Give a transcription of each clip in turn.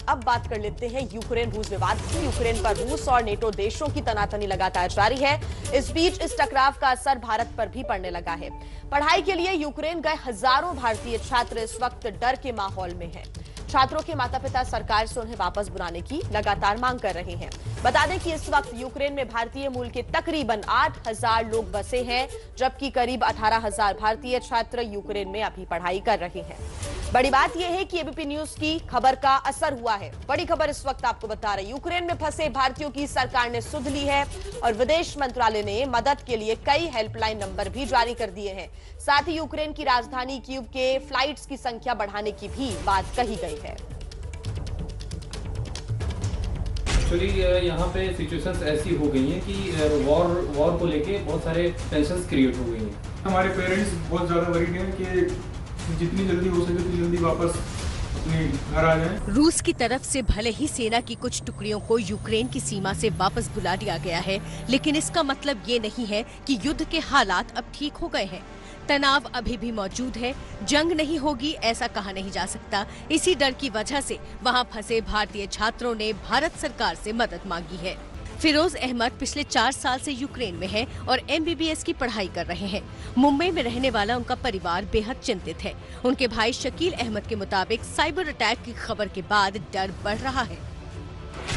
अब बात कर लेते हैं यूक्रेन रूस विवाद की। यूक्रेन पर रूस और नेटो देशों की तनातनी लगातार जारी है। इस बीच इस टकराव का असर भारत पर भी पड़ने लगा है। पढ़ाई के लिए यूक्रेन गए हजारों भारतीय छात्र इस वक्त डर के माहौल में हैं। छात्रों के माता पिता सरकार से उन्हें वापस बुलाने की लगातार मांग कर रहे हैं। बता दें कि इस वक्त यूक्रेन में भारतीय मूल के तकरीबन 8,000 लोग बसे हैं, जबकि करीब 18,000 भारतीय छात्र यूक्रेन में अभी पढ़ाई कर रहे हैं। बड़ी बात यह है कि एबीपी न्यूज की खबर का असर हुआ है। बड़ी खबर इस वक्त आपको बता रहे, यूक्रेन में फंसे भारतीयों की सरकार ने सुध ली है और विदेश मंत्रालय ने मदद के लिए कई हेल्पलाइन नंबर भी जारी कर दिए हैं। साथ ही यूक्रेन की राजधानी कीव के फ्लाइट्स की संख्या बढ़ाने की भी बात कही गई है। एक्चुअली यहाँ पे सिचुएशंस ऐसी हो गई हैं कि वॉर को लेके बहुत सारे टेंशंस क्रिएट हो गई हैं। हमारे पेरेंट्स बहुत ज़्यादा वरीड हैं कि जितनी जल्दी हो सके उतनी जल्दी वापस अपने घर आ जाएं। रूस की तरफ से भले ही सेना की कुछ टुकड़ियों को यूक्रेन की सीमा से वापस बुला दिया गया है, लेकिन इसका मतलब ये नहीं है कि युद्ध के हालात अब ठीक हो गए हैं। तनाव अभी भी मौजूद है। जंग नहीं होगी ऐसा कहा नहीं जा सकता। इसी डर की वजह से वहां फंसे भारतीय छात्रों ने भारत सरकार से मदद मांगी है। फिरोज अहमद पिछले 4 साल से यूक्रेन में है और MBBS की पढ़ाई कर रहे हैं। मुंबई में रहने वाला उनका परिवार बेहद चिंतित है। उनके भाई शकील अहमद के मुताबिक साइबर अटैक की खबर के बाद डर बढ़ रहा है।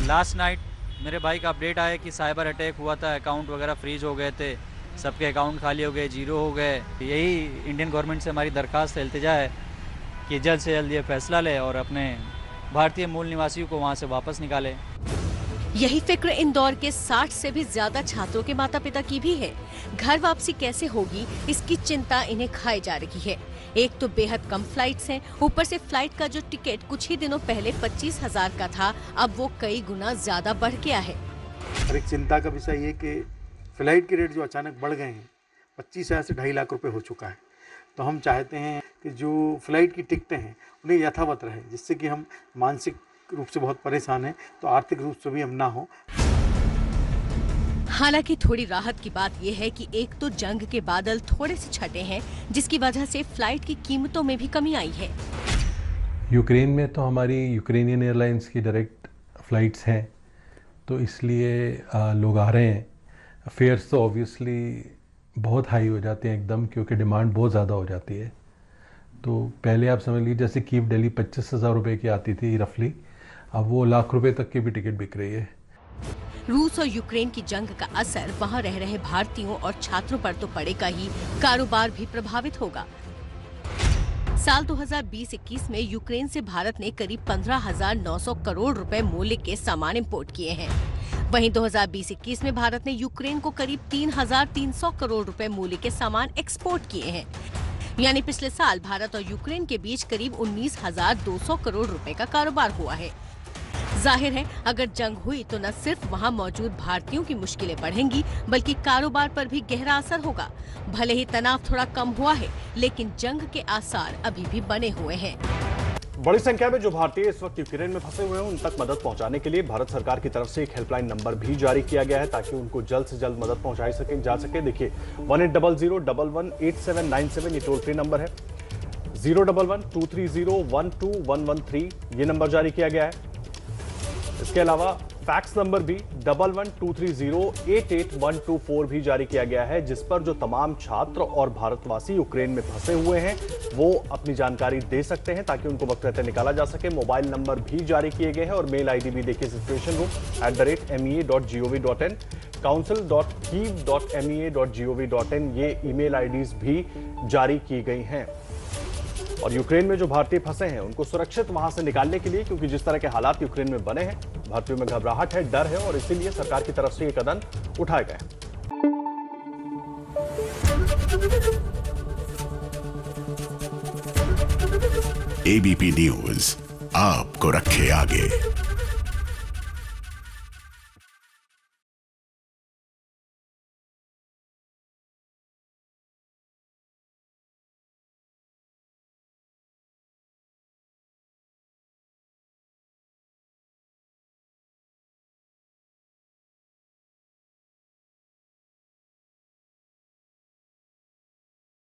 लास्ट नाइट मेरे भाई का अपडेट आया कि साइबर अटैक हुआ था, अकाउंट वगैरह फ्रीज हो गए थे, सबके अकाउंट खाली हो गए, जीरो हो गए। यही इंडियन गवर्नमेंट से हमारी दरखास्त इल्तिजा है कि जल्द से जल्द ये फैसला ले और अपने भारतीय मूल निवासियों को वहाँ से वापस निकाले। यही फिक्र इंदौर के 60 से भी ज्यादा छात्रों के माता पिता की भी है। घर वापसी कैसे होगी, इसकी चिंता इन्हें खाई जा रही है। एक तो बेहद कम फ्लाइट्स हैं, ऊपर से फ्लाइट का जो टिकट कुछ ही दिनों पहले 25,000 का था, अब वो कई गुना ज्यादा बढ़ गया है। और एक चिंता का विषय ये कि फ्लाइट के रेट जो अचानक बढ़ गए हैं, 25,000 से 2.5 लाख रुपए हो चुका है। तो हम चाहते हैं कि जो फ्लाइट की टिकटें हैं उन्हें यथावत रहे, जिससे कि हम मानसिक रूप से बहुत परेशान हैं, तो आर्थिक रूप से भी हम ना हो। हालांकि थोड़ी राहत की बात यह है कि एक तो जंग के बादल थोड़े से छटे हैं, जिसकी वजह से फ्लाइट की कीमतों में भी कमी आई है। यूक्रेन में तो हमारी यूक्रेनियन एयरलाइंस की डायरेक्ट फ्लाइट्स हैं, तो इसलिए लोग आ रहे हैं। फेयर्स तो ऑब्वियसली बहुत हाई हो जाते हैं एकदम, क्योंकि डिमांड बहुत ज़्यादा हो जाती है। तो पहले आप समझ लीजिए जैसे कीव दिल्ली 25,000 रुपये की आती थी रफली, अब वो लाख रुपए तक की भी टिकट बिक रही है। रूस और यूक्रेन की जंग का असर वहां रह रहे भारतीयों और छात्रों पर तो पड़ेगा ही, कारोबार भी प्रभावित होगा। साल 2020-21 में यूक्रेन से भारत ने करीब 15,900 करोड़ रुपए मूल्य के सामान इंपोर्ट किए हैं। वहीं 2020-21 में भारत ने यूक्रेन को करीब 3,300 करोड़ रुपए मूल्य के सामान एक्सपोर्ट किए हैं। यानी पिछले साल भारत और यूक्रेन के बीच करीब 19,200 करोड़ रुपए का कारोबार हुआ है। जाहिर है अगर जंग हुई तो न सिर्फ वहां मौजूद भारतीयों की मुश्किलें बढ़ेंगी, बल्कि कारोबार पर भी गहरा असर होगा। भले ही तनाव थोड़ा कम हुआ है, लेकिन जंग के आसार अभी भी बने हुए हैं। बड़ी संख्या में जो भारतीय इस वक्त यूक्रेन में फंसे हुए हैं, उन तक मदद पहुंचाने के लिए भारत सरकार की तरफ से एक हेल्पलाइन नंबर भी जारी किया गया है, ताकि उनको जल्द से जल्द मदद पहुंचाई जा सके। देखिए 1800-11-8797 ये टोल फ्री नंबर है। 011-230-12113 ये नंबर जारी किया गया है। इसके अलावा फैक्स नंबर भी 11-230-88124 भी जारी किया गया है, जिस पर जो तमाम छात्र और भारतवासी यूक्रेन में फंसे हुए हैं वो अपनी जानकारी दे सकते हैं, ताकि उनको वक्त रहते निकाला जा सके। मोबाइल नंबर भी जारी किए गए हैं और मेल आईडी भी देखिए situation@mea.gov.in, council.kyiv.mea.gov.in ये ईमेल आईडीज भी जारी की गई हैं। और यूक्रेन में जो भारतीय फंसे हैं उनको सुरक्षित वहां से निकालने के लिए, क्योंकि जिस तरह के हालात यूक्रेन में बने हैं, भारतीयों में घबराहट है, डर है, और इसीलिए सरकार की तरफ से ये कदम उठाए गए हैं। ABP न्यूज आपको रखे आगे।